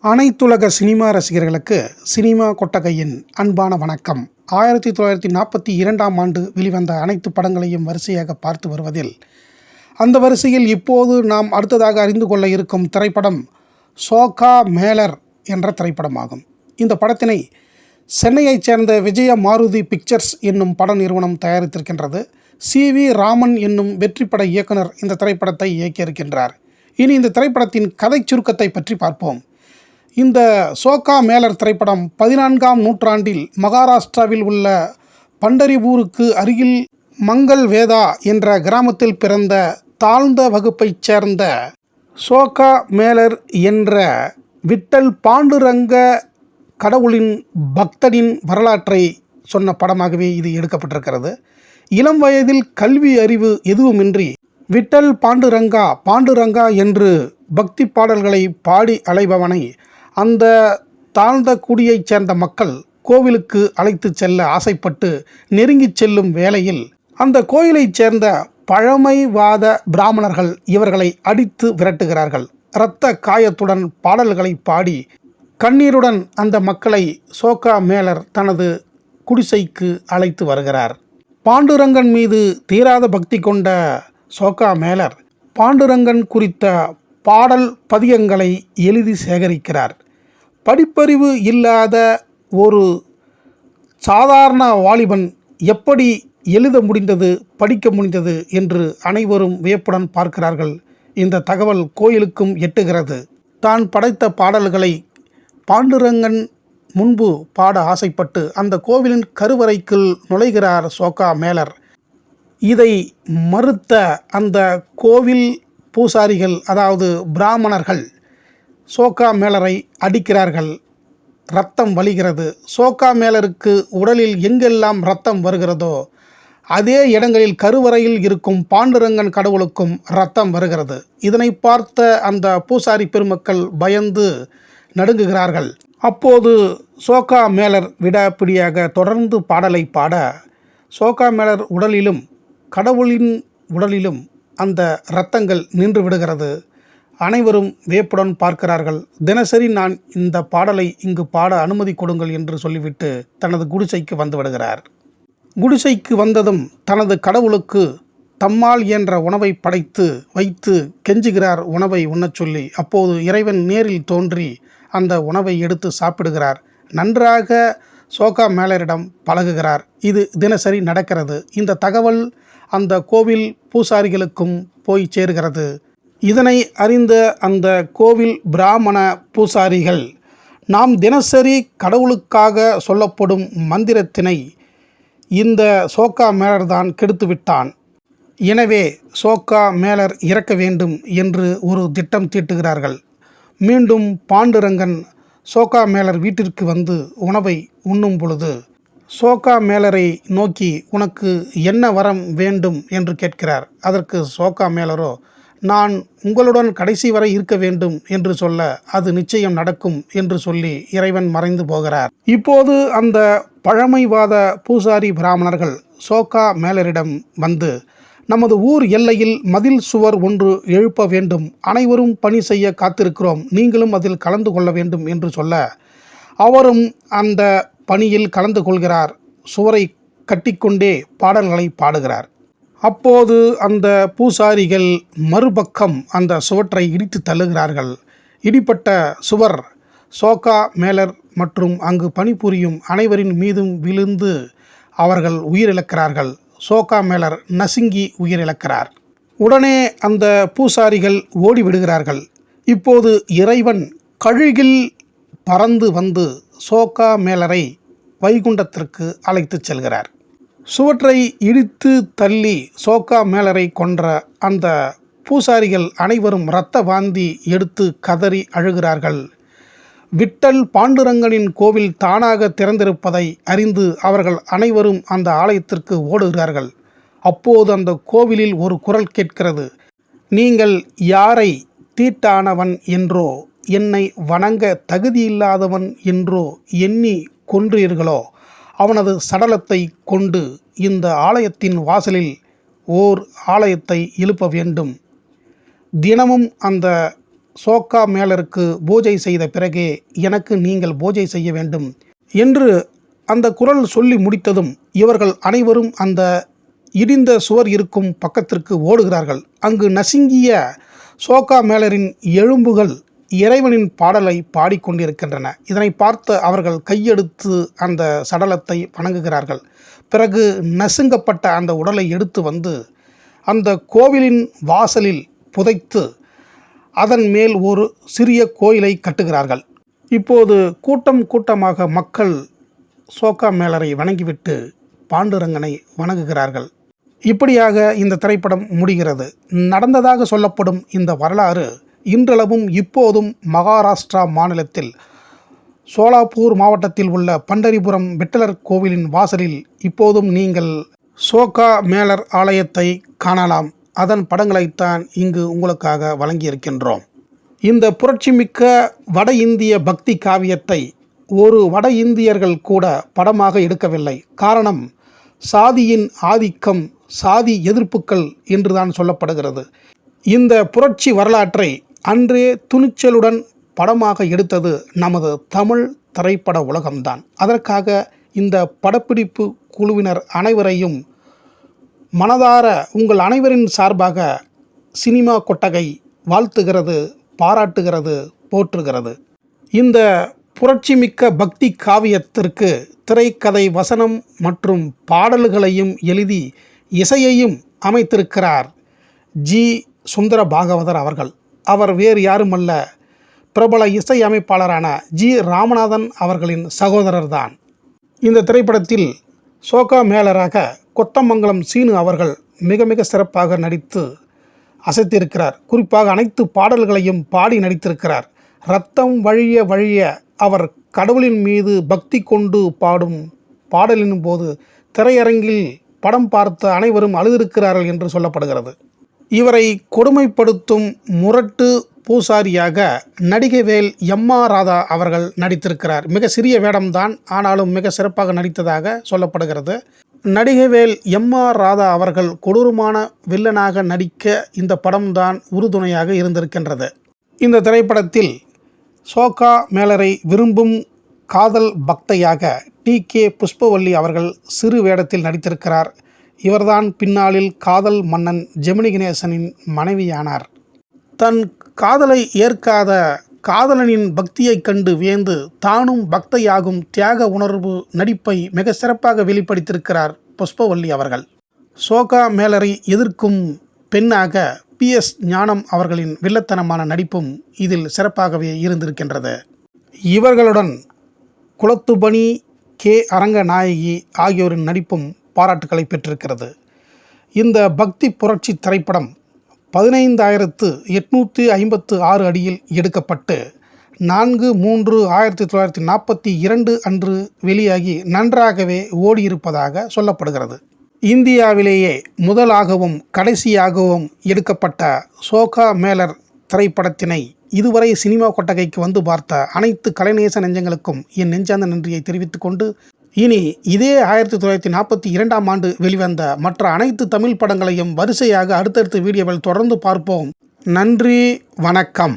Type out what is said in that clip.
அனைத்துலக சினிமா ரசிகர்களுக்கு சினிமா கொட்டகையின் அன்பான வணக்கம். 1942ஆம் ஆண்டு வெளிவந்த அனைத்து படங்களையும் வரிசையாக பார்த்து வருவதில் அந்த வரிசையில் இப்போது நாம் அடுத்ததாக அறிந்து கொள்ள இருக்கும் திரைப்படம் சோக்கா மேலர் என்ற திரைப்படமாகும். இந்த படத்தினை சென்னையைச் சேர்ந்த விஜய மாருதி பிக்சர்ஸ் என்னும் பட நிறுவனம் தயாரித்திருக்கின்றது. சி.வி. ராமன் என்னும் வெற்றிப்பட இயக்குனர் இந்த திரைப்படத்தை இயக்கியிருக்கின்றார். இனி இந்த திரைப்படத்தின் கதை சுருக்கத்தை பற்றி பார்ப்போம். இந்த சோக்கா மேலர் திரைப்படம் 14ஆம் நூற்றாண்டில் மகாராஷ்டிராவில் உள்ள பண்டரிபூருக்கு அருகில் மங்கள் வேதா என்ற கிராமத்தில் பிறந்த தாழ்ந்த வகுப்பைச் சேர்ந்த சோக்கா மேலர் என்ற விட்டல் பாண்டுரங்க கடவுளின் பக்தனின் வரலாற்றை சொன்ன படமாகவே இது எடுக்கப்பட்டிருக்கிறது. இளம் வயதில் கல்வி அறிவு எதுவுமின்றி விட்டல் பாண்டுரங்கா என்று பக்தி பாடல்களை பாடி அலைபவனை அந்த தாழ்ந்த குடியைச் சேர்ந்த மக்கள் கோவிலுக்கு அழைத்து செல்ல ஆசைப்பட்டு நெருங்கிச் செல்லும் வேளையில் அந்த கோயிலைச் சேர்ந்த பழமைவாத பிராமணர்கள் இவர்களை அடித்து விரட்டுகிறார்கள். இரத்த காயத்துடன் பாடல்களை பாடி கண்ணீருடன் அந்த மக்களை சோக்கா மேலர் தனது குடிசைக்கு அழைத்து வருகிறார். பாண்டுரங்கன் மீது தீராத பக்தி கொண்ட சோக்கா மேலர் பாண்டுரங்கன் குறித்த பாடல் பதிகங்களை எழுதி சேகரிக்கிறார். படிப்பறிவு இல்லாத ஒரு சாதாரண வாலிபன் எப்படி எழுத முடிந்தது, படிக்க முடிந்தது என்று அனைவரும் வியப்புடன் பார்க்கிறார்கள். இந்த தகவல் கோயிலுக்கும் எட்டுகிறது. தான் படைத்த பாடல்களை பாண்டுரங்கன் முன்பு பாட ஆசைப்பட்டு அந்த கோவிலின் கருவறைக்குள் நுழைகிறார் சோக்கா மேலர். இதை மறுத்த அந்த கோவில் பூசாரிகள், அதாவது பிராமணர்கள், சோக்கா மேலரை அடிக்கிறார்கள். இரத்தம் வழிகிறது. சோக்கா மேலருக்கு உடலில் எங்கெல்லாம் இரத்தம் வருகிறதோ அதே இடங்களில் கருவறையில் இருக்கும் பாண்டுரங்கன் கடவுளுக்கும் இரத்தம் வருகிறது. இதனை பார்த்த அந்த பூசாரி பெருமக்கள் பயந்து நடுங்குகிறார்கள். அப்போது சோக்கா மேலர் விடாப்பிடியாக தொடர்ந்து பாடலை பாட சோக்கா மேலர் உடலிலும் கடவுளின் உடலிலும் அந்த இரத்தங்கள் நின்று விடுகிறது. அனைவரும் வியப்புடன் பார்க்கிறார்கள். தினசரி நான் இந்த பாடலை இங்கு பாட அனுமதி கொடுங்கள் என்று சொல்லிவிட்டு தனது குடிசைக்கு வந்து விடுகிறார். குடிசைக்கு வந்ததும் தனது கடவுளுக்கு தம்மால் என்ற உணவை படைத்து வைத்து கெஞ்சுகிறார் உணவை உண்ணச் சொல்லி. அப்போது இறைவன் நேரில் தோன்றி அந்த உணவை எடுத்து சாப்பிடுகிறார். நன்றாக சோக்கா மேலரிடம் பழகுகிறார். இது தினசரி நடக்கிறது. இந்த தகவல் அந்த கோவில் பூசாரிகளுக்கும் போய் சேருகிறது. இதனை அறிந்த அந்த கோவில் பிராமண பூசாரிகள், நாம் தினசரி கடவுளுக்காக சொல்லப்படும் மந்திரத்தினை இந்த சோக்கா மேலர் தான் கெடுத்துவிட்டான், எனவே சோக்கா மேலர் இறக்க வேண்டும் என்று ஒரு திட்டம் தீட்டுகிறார்கள். மீண்டும் பாண்டுரங்கன் சோக்கா மேலர் வீட்டிற்கு வந்து உணவை உண்ணும் பொழுது சோக்கா மேலரை நோக்கி உனக்கு என்ன வரம் வேண்டும் என்று கேட்கிறார். அதற்கு சோக்கா மேலரோ, நான் உங்களுடன் கடைசி வரை இருக்க வேண்டும் என்று சொல்ல அது நிச்சயம் நடக்கும் என்று சொல்லி இறைவன் மறைந்து போகிறார். இப்போது அந்த பழமைவாத பூசாரி பிராமணர்கள் சோக்கா மேலரிடம் வந்து, நமது ஊர் எல்லையில் மதில் சுவர் ஒன்று எழுப்ப வேண்டும், அனைவரும் பணி செய்ய காத்திருக்கிறோம், நீங்களும் அதில் கலந்து கொள்ள வேண்டும் என்று சொல்ல அவரும் அந்த பணியில் கலந்து கொள்கிறார். சுவரை கட்டிக்கொண்டே பாடல்களை பாடுகிறார். அப்போது அந்த பூசாரிகள் மறுபக்கம் அந்த சுவற்றை இடித்து தள்ளுகிறார்கள். இடிப்பட்ட சுவர் சோக்கா மேலர் மற்றும் அங்கு பணிபுரியும் அனைவரின் மீதும் விழுந்து அவர்கள் உயிரிழக்கிறார்கள். சோக்கா மேலர் நசுங்கி உயிரிழக்கிறார். உடனே அந்த பூசாரிகள் ஓடிவிடுகிறார்கள். இப்போது இறைவன் கழுகில் பறந்து வந்து சோக்கா மேலரை வைகுண்டத்திற்கு அழைத்து செல்கிறார். சுவற்றை இடித்து தள்ளி சோக்கா மேலரை கொன்ற அந்த பூசாரிகள் அனைவரும் இரத்த வாந்தி எடுத்து கதறி அழுகிறார்கள். விட்டல் பாண்டுரங்கனின் கோவில் தானாக திறந்திருப்பதை அறிந்து அவர்கள் அனைவரும் அந்த ஆலயத்திற்கு ஓடுகிறார்கள். அப்போது அந்த கோவிலில் ஒரு குரல் கேட்கிறது, நீங்கள் யாரை தீட்டானவன் என்றோ என்னை வணங்க தகுதியில்லாதவன் என்றோ எண்ணி கொன்றீர்களோ அவனது சடலத்தை கொண்டு இந்த ஆலயத்தின் வாசலில் ஓர் ஆலயத்தை எழுப்ப வேண்டும். தினமும் அந்த சோக்கா மேலருக்கு பூஜை செய்த பிறகே எனக்கு நீங்கள் பூஜை செய்ய வேண்டும் என்று அந்த குரல் சொல்லி முடித்ததும் இவர்கள் அனைவரும் அந்த இடிந்த சுவர் இருக்கும் பக்கத்திற்கு ஓடுகிறார்கள். அங்கு நசுங்கிய சோக்கா மேலரின் எலும்புகள் இறைவனின் பாடலை பாடிக்கொண்டிருக்கின்றன. இதனை பார்த்த அவர்கள் கையெடுத்து அந்த சடலத்தை வணங்குகிறார்கள். பிறகு நசுங்கப்பட்ட அந்த உடலை எடுத்து வந்து அந்த கோவிலின் வாசலில் புதைத்து அதன் மேல் ஒரு சிறிய கோயிலை கட்டுகிறார்கள். இப்போது கூட்டம் கூட்டமாக மக்கள் சோக்கா மேலரை வணங்கிவிட்டு பாண்டுரங்கனை வணங்குகிறார்கள். இப்படியாக இந்த திரைப்படம் முடிகிறது. நடந்ததாக சொல்லப்படும் இந்த வரலாறு இன்றளவும் இப்போதும் மகாராஷ்டிரா மாநிலத்தில் சோலாப்பூர் மாவட்டத்தில் உள்ள பண்டரிபுரம் விட்டலர் கோவிலின் வாசலில் இப்போதும் நீங்கள் சோக்கா மேலர் ஆலயத்தை காணலாம். அதன் படங்களைத்தான் இங்கு உங்களுக்காக வழங்கியிருக்கின்றோம். இந்த புரட்சிமிக்க வட இந்திய பக்தி காவியத்தை ஒரு வட இந்தியர்கள் கூட படமாக எடுக்கவில்லை. காரணம், சாதியின் ஆதிக்கம், சாதி எதிர்ப்புகள் என்றுதான் சொல்லப்படுகிறது. இந்த புரட்சி வரலாற்றை அன்றே துணிச்சலுடன் படமாக எடுத்தது நமது தமிழ் திரைப்பட உலகம்தான். அதற்காக இந்த படப்பிடிப்பு குழுவினர் அனைவரையும் மனதார உங்கள் அனைவரின் சார்பாக சினிமா கொட்டகை வாழ்த்துகிறது, பாராட்டுகிறது, போற்றுகிறது. இந்த புரட்சிமிக்க பக்தி காவியத்திற்கு திரைக்கதை, வசனம் மற்றும் பாடல்களையும் எழுதி இசையையும் அமைத்திருக்கிறார் ஜி. சுந்தர பாகவதர் அவர்கள். அவர் வேறு யாருமல்ல, பிரபல இசை அமைப்பாளரான ஜி. ராமநாதன் அவர்களின் சகோதரர்தான். இந்த திரைப்படத்தில் சோக்கா மேலராக கொத்தமங்கலம் சீனு அவர்கள் மிக மிக சிறப்பாக நடித்து அசைத்திருக்கிறார். குறிப்பாக அனைத்து பாடல்களையும் பாடி நடித்திருக்கிறார். இரத்தம் வழிய வழிய அவர் கடவுளின் மீது பக்தி கொண்டு பாடும் பாடலின் போது திரையரங்கில் படம் பார்த்த அனைவரும் அழுதிருக்கிறார்கள் என்று சொல்லப்படுகிறது. இவரை கொடுமைப்படுத்தும் முரட்டு பூசாரியாக நடிகைவேல் எம்.ஆ. ராதா அவர்கள் நடித்திருக்கிறார். மிக சிறிய வேடம்தான், ஆனாலும் மிக சிறப்பாக நடித்ததாக சொல்லப்படுகிறது. நடிகைவேல் எம்.ஆ. ராதா அவர்கள் கொடூரமான வில்லனாக நடிக்க இந்த படம்தான் உறுதுணையாக இருந்திருக்கின்றது. இந்த திரைப்படத்தில் சோக்கா மேலரை விரும்பும் காதல் பக்தையாக டி.கே. புஷ்பவல்லி அவர்கள் சிறு வேடத்தில் நடித்திருக்கிறார். இவர்தான் பின்னாளில் காதல் மன்னன் ஜெமினி கணேசனின் மனைவியானார். தன் காதலை ஏற்காத காதலனின் பக்தியைக் கண்டு வியந்து தானும் பக்தையாகும் தியாக உணர்வு நடிப்பை மிக சிறப்பாக வெளிப்படுத்தியிருக்கிறார் புஷ்பவல்லி அவர்கள். சோக்கா மேலரை எதிர்க்கும் பெண்ணாக பி.எஸ். ஞானம் அவர்களின் வில்லத்தனமான நடிப்பும் இதில் சிறப்பாகவே இருந்திருக்கின்றது. இவர்களுடன் குளத்துபணி, கே. அரங்கநாயகி ஆகியோரின் நடிப்பும் பாராட்டுக்களை பெற்றிருக்கிறது. இந்த பக்தி புரட்சி திரைப்படம் 15,856 அடியில் எடுக்கப்பட்டு 4/3/1942 அன்று வெளியாகி நன்றாகவே ஓடியிருப்பதாக சொல்லப்படுகிறது. இந்தியாவிலேயே முதலாகவும் கடைசியாகவும் எடுக்கப்பட்ட சோக்கா மேலர் திரைப்படத்தினை இதுவரை சினிமா கொட்டகைக்கு வந்து பார்த்த அனைத்து கலைநேச நெஞ்சங்களுக்கும் என் நெஞ்சார்ந்த நன்றியை தெரிவித்துக் கொண்டு, இனி இதே 1942 ஆண்டு வெளிவந்த மற்ற அனைத்து தமிழ் படங்களையும் வரிசையாக அடுத்தடுத்த வீடியோவில் தொடர்ந்து பார்ப்போம். நன்றி, வணக்கம்.